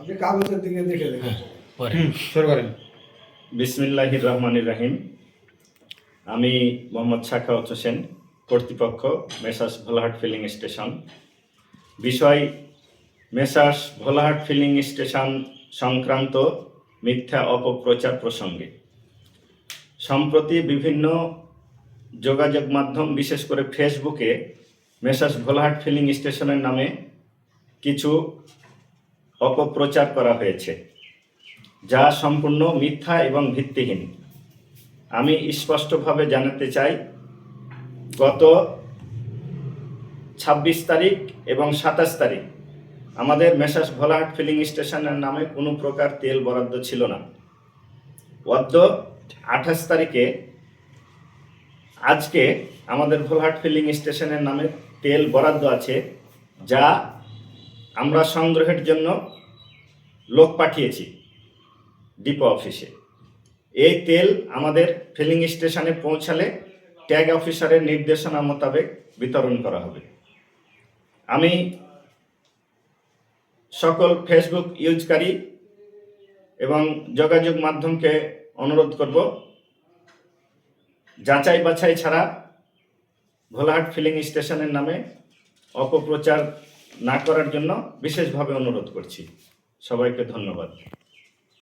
আপনি কাগজের দিকে দেখে দেখেন শুরু করেন। বিসমিল্লাহির রহমানির রহিম। আমি মোহাম্মদ সাখাওয়াত হোসেন, কর্তৃপক্ষ মেসার্স ভোলাহাট ফিলিং স্টেশন। বিষয় মেসার্স ভোলাহাট ফিলিং স্টেশন সংক্রান্ত মিথ্যা অপপ্রচার প্রসঙ্গে সম্প্রতি বিভিন্ন যোগাযোগ মাধ্যম, বিশেষ করে ফেসবুকে মেসার্স ভোলাহাট ফিলিং স্টেশনের নামে কিছু অপপ্রচার করা হয়েছে, যা সম্পূর্ণ মিথ্যা এবং ভিত্তিহীন। আমি স্পষ্টভাবে জানাতে চাই, গত 26 তারিখ এবং 27 তারিখ আমাদের মেসার্স ভোলাহাট ফিলিং স্টেশনের নামে কোনো প্রকার তেল বরাদ্দ ছিল না। অদ্য 28 তারিখে আজকে আমাদের ভোলাহাট ফিলিং স্টেশনের নামে তেল বরাদ্দ আছে, যা আমরা সংগ্রহের জন্য লোক পাঠিয়েছি ডিপো অফিসে। এই তেল আমাদের ফিলিং স্টেশনে পৌঁছালে ট্যাগ অফিসারের নির্দেশনা মোতাবেক বিতরণ করা হবে। আমি সকল ফেসবুক ইউজকারী এবং যোগাযোগ মাধ্যমকে অনুরোধ করব, যাচাই বাছাই ছাড়া ভোলাহাট ফিলিং স্টেশনের নামে অপপ্রচার না করার জন্য বিশেষভাবে অনুরোধ করছি। সবাইকে ধন্যবাদ।